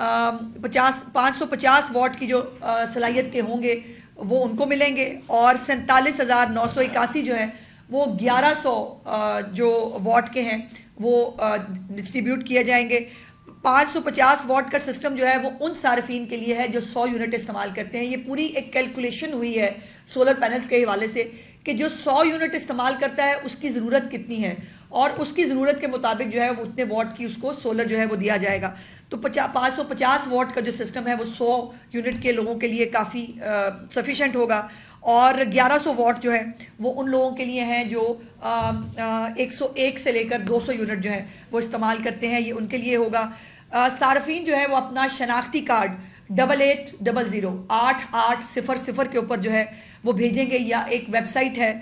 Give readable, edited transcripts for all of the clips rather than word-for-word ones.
550 what کی جو صلاحیت کے ہوں گے وہ ان کو ملیں گے، اور 47,981 جو ہے وہ 1100 جو واٹ کے ہیں وہ ڈسٹریبیوٹ کیے جائیں گے۔ 550 واٹ کا سسٹم جو ہے وہ ان صارفین کے لیے ہے جو 100 یونٹ استعمال کرتے ہیں۔ یہ پوری ایک کیلکولیشن ہوئی ہے سولر پینلز کے حوالے سے کہ جو 100 یونٹ استعمال کرتا ہے اس کی ضرورت کتنی ہے، اور اس کی ضرورت کے مطابق جو ہے وہ اتنے واٹ کی اس کو سولر جو ہے وہ دیا جائے گا۔ تو 550 واٹ کا جو سسٹم ہے وہ 100 یونٹ کے لوگوں کے لیے کافی سفیشینٹ ہوگا، اور 1100 واٹ جو ہے وہ ان لوگوں کے لیے ہیں جو 101 سے لے کر 200 یونٹ جو ہے وہ استعمال کرتے ہیں، یہ ان کے لیے ہوگا۔ صارفین جو ہے وہ اپنا شناختی کارڈ 8800 8800 کے اوپر جو ہے وہ بھیجیں گے، یا ایک ویب سائٹ ہے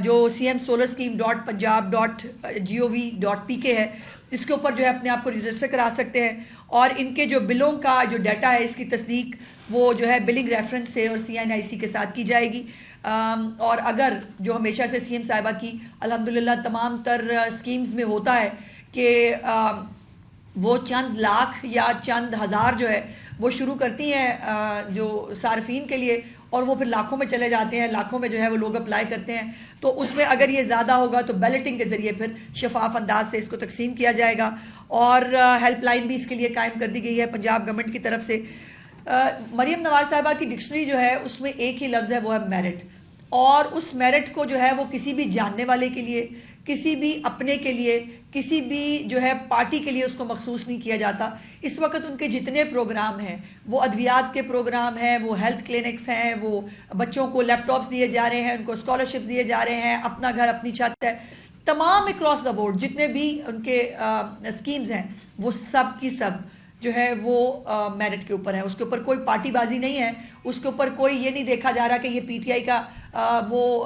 جو cmsolarscheme.punjab.gov.pk ہے، اس کے اوپر جو ہے اپنے آپ کو رجسٹر کرا سکتے ہیں، اور ان کے جو بلوں کا جو ڈیٹا ہے اس کی تصدیق وہ جو ہے بلنگ ریفرنس سے اور CNIC کے ساتھ کی جائے گی۔ اور اگر جو ہمیشہ سے CM صاحبہ کی الحمدللہ تمام تر اسکیمز میں ہوتا ہے کہ وہ چند لاکھ یا چند ہزار جو ہے وہ شروع کرتی ہیں جو صارفین کے لیے، اور وہ پھر لاکھوں میں چلے جاتے ہیں، لاکھوں میں جو ہے وہ لوگ اپلائی کرتے ہیں، تو اس میں اگر یہ زیادہ ہوگا تو بیلٹنگ کے ذریعے پھر شفاف انداز سے اس کو تقسیم کیا جائے گا، اور ہیلپ لائن بھی اس کے لیے قائم کر دی گئی ہے پنجاب گورنمنٹ کی طرف سے۔ مریم نواز صاحبہ کی ڈکشنری جو ہے اس میں ایک ہی لفظ ہے، وہ ہے میرٹ، اور اس میرٹ کو جو ہے وہ کسی بھی جاننے والے کے لیے، کسی بھی اپنے کے لیے، کسی بھی جو ہے پارٹی کے لیے اس کو مخصوص نہیں کیا جاتا۔ اس وقت ان کے جتنے پروگرام ہیں وہ ادویات کے پروگرام ہیں، وہ ہیلتھ کلینکس ہیں، وہ بچوں کو لیپ ٹاپس دیے جا رہے ہیں، ان کو اسکالرشپس دیے جا رہے ہیں، اپنا گھر اپنی چھت ہے، تمام اکراس دا بورڈ جتنے بھی ان کے اسکیمز ہیں وہ سب کی سب جو ہے وہ میرٹ کے اوپر ہے، اس کے اوپر کوئی پارٹی بازی نہیں ہے، اس کے اوپر کوئی یہ نہیں دیکھا جا رہا کہ یہ PTI کا وہ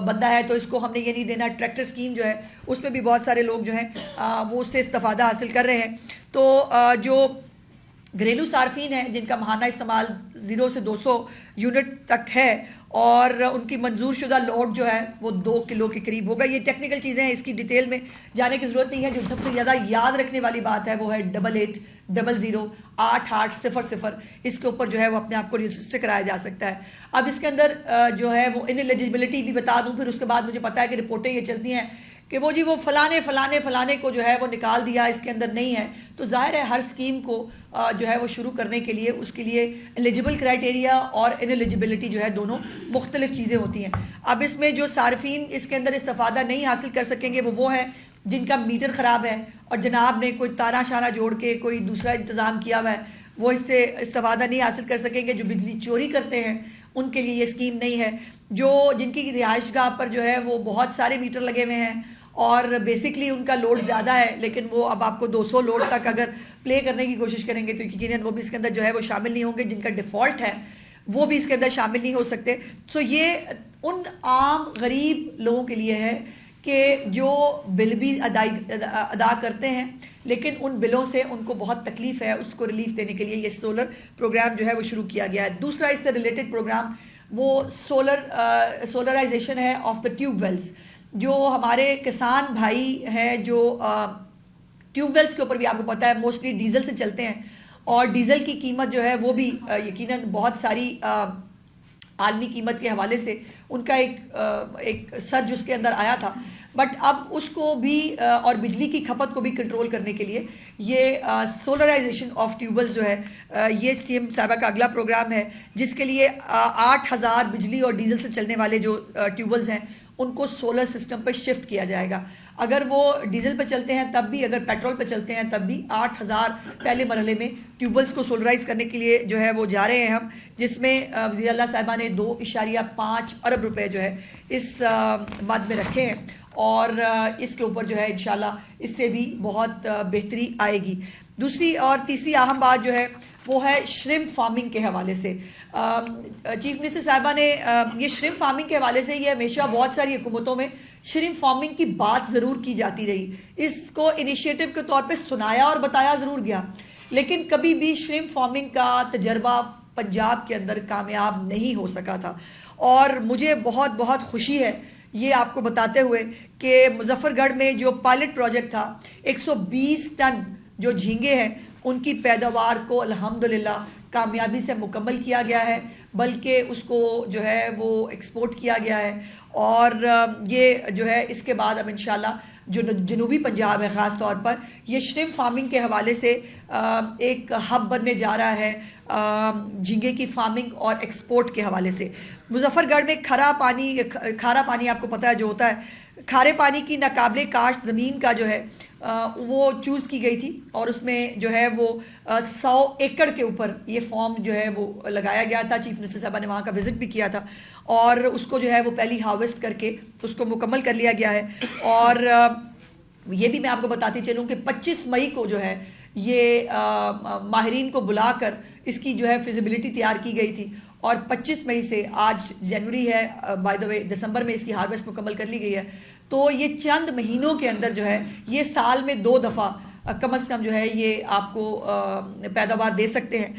بندہ ہے تو اس کو ہم نے یہ نہیں دینا۔ ٹریکٹر اسکیم جو ہے اس میں بھی بہت سارے لوگ جو ہیں وہ اس سے استفادہ حاصل کر رہے ہیں۔ تو جو گھریلو صارفین ہیں جن کا ماہانہ استعمال 0 سے 200 یونٹ تک ہے، اور ان کی منظور شدہ لوڈ جو ہے وہ 2 کلو کے قریب ہوگا۔ یہ ٹیکنیکل چیزیں ہیں، اس کی ڈیٹیل میں جانے کی ضرورت نہیں ہے۔ جو سب سے زیادہ یاد رکھنے والی بات ہے وہ ہے 8800 8800، اس کے اوپر جو ہے وہ اپنے آپ کو رجسٹر کرایا جا سکتا ہے۔ اب اس کے اندر جو ہے وہ انلیجیبلٹی بھی بتا دوں، پھر اس کے بعد مجھے پتا ہے کہ رپورٹیں یہ چلتی ہیں کہ وہ جی وہ فلانے کو جو ہے وہ نکال دیا، اس کے اندر نہیں ہے۔ تو ظاہر ہے ہر اسکیم کو جو ہے وہ شروع کرنے کے لیے اس کے لیے ایلیجیبل کرائٹیریا اور انلیجیبلٹی جو ہے دونوں مختلف چیزیں ہوتی ہیں۔ اب اس میں جو صارفین اس کے اندر استفادہ نہیں حاصل کر سکیں گے وہ ہیں جن کا میٹر خراب ہے اور جناب نے کوئی تارا شارہ جوڑ کے کوئی دوسرا انتظام کیا ہوا ہے، وہ اس سے استفادہ نہیں حاصل کر سکیں گے۔ جو بجلی چوری کرتے ہیں ان کے لیے یہ اسکیم نہیں ہے۔ جن کی رہائش گاہ پر جو ہے وہ بہت سارے میٹر لگے ہوئے ہیں اور بیسکلی ان کا لوڈ زیادہ ہے، لیکن وہ اب آپ کو 200 لوڈ تک اگر پلے کرنے کی کوشش کریں گے تو یقیناً وہ بھی اس کے اندر جو ہے وہ شامل نہیں ہوں گے۔ جن کا ڈیفالٹ ہے وہ بھی اس کے اندر شامل نہیں ہو سکتے۔ سو یہ ان عام غریب لوگوں کے لیے ہے کہ جو بل بھی ادا کرتے ہیں لیکن ان بلوں سے ان کو بہت تکلیف ہے، اس کو ریلیف دینے کے لیے یہ سولر پروگرام جو ہے وہ شروع کیا گیا ہے۔ دوسرا اس سے ریلیٹڈ پروگرام وہ سولرائزیشن ہے آف دا ٹیوب ویلز۔ جو ہمارے کسان بھائی ہیں جو ٹیوب ویلز کے اوپر بھی آپ کو پتہ ہے موسٹلی ڈیزل سے چلتے ہیں، اور ڈیزل کی قیمت جو ہے وہ بھی یقیناً بہت ساری عالمی قیمت کے حوالے سے ان کا ایک سرج اس کے اندر آیا تھا، بٹ اب اس کو بھی اور بجلی کی کھپت کو بھی کنٹرول کرنے کے لیے یہ سولرائزیشن آف ٹیوبلز جو ہے یہ CM صاحبہ کا اگلا پروگرام ہے، جس کے لیے 8000 بجلی اور ڈیزل سے چلنے والے جو ٹیوبلز ہیں ان کو سولر سسٹم پہ شفٹ کیا جائے گا۔ اگر وہ ڈیزل پہ چلتے ہیں تب بھی، اگر پیٹرول پہ چلتے ہیں تب بھی 8000 پہلے مرحلے میں ٹیوبلز کو سولرائز کرنے کے لیے جو ہے وہ جا رہے ہیں ہم، جس میں وزیر اعلیٰ صاحبہ نے 2.5 ارب روپے جو ہے اس مد میں رکھے ہیں، اور اس کے اوپر جو ہے انشاءاللہ اس سے بھی بہت بہتری آئے گی۔ دوسری اور تیسری اہم بات جو ہے وہ ہے شرمپ فارمنگ کے حوالے سے۔ چیف منسٹر صاحبہ نے یہ شرمپ فارمنگ کے حوالے سے یہ ہمیشہ بہت ساری حکومتوں میں شرمپ فارمنگ کی بات ضرور کی جاتی رہی، اس کو انیشیٹو کے طور پہ سنایا اور بتایا ضرور گیا، لیکن کبھی بھی شرمپ فارمنگ کا تجربہ پنجاب کے اندر کامیاب نہیں ہو سکا تھا۔ اور مجھے بہت بہت خوشی ہے یہ آپ کو بتاتے ہوئے کہ مظفر گڑھ میں جو پائلٹ پروجیکٹ تھا 120 ٹن جو جھینگے ہیں ان کی پیداوار کو الحمدللہ کامیابی سے مکمل کیا گیا ہے، بلکہ اس کو جو ہے وہ ایکسپورٹ کیا گیا ہے، اور یہ جو ہے اس کے بعد اب انشاءاللہ جو جنوبی پنجاب ہے خاص طور پر یہ شرم فارمنگ کے حوالے سے ایک ہب بننے جا رہا ہے جھینگے کی فارمنگ اور ایکسپورٹ کے حوالے سے۔ مظفر گڑھ میں کھارا پانی آپ کو پتہ ہے جو ہوتا ہے، کھارے پانی کی ناقابل کاشت زمین کا جو ہے وہ چوز کی گئی تھی، اور اس میں جو ہے وہ 100 ایکڑ کے اوپر یہ فارم جو ہے وہ لگایا گیا تھا۔ چیف منسٹر صاحبہ نے وہاں کا وزٹ بھی کیا تھا، اور اس کو جو ہے وہ پہلی ہارویسٹ کر کے اس کو مکمل کر لیا گیا ہے۔ اور یہ بھی میں آپ کو بتاتی چلوں کہ 25 مئی کو جو ہے یہ ماہرین کو بلا کر اس کی جو ہے فیزیبلٹی تیار کی گئی تھی، اور 25 مئی سے آج جنوری ہے، بائی دا وے دسمبر میں اس کی ہارویسٹ مکمل کر لی گئی ہے۔ تو یہ چند مہینوں کے اندر جو ہے یہ سال میں 2 دفعہ کم از کم جو ہے یہ آپ کو پیداوار دے سکتے ہیں۔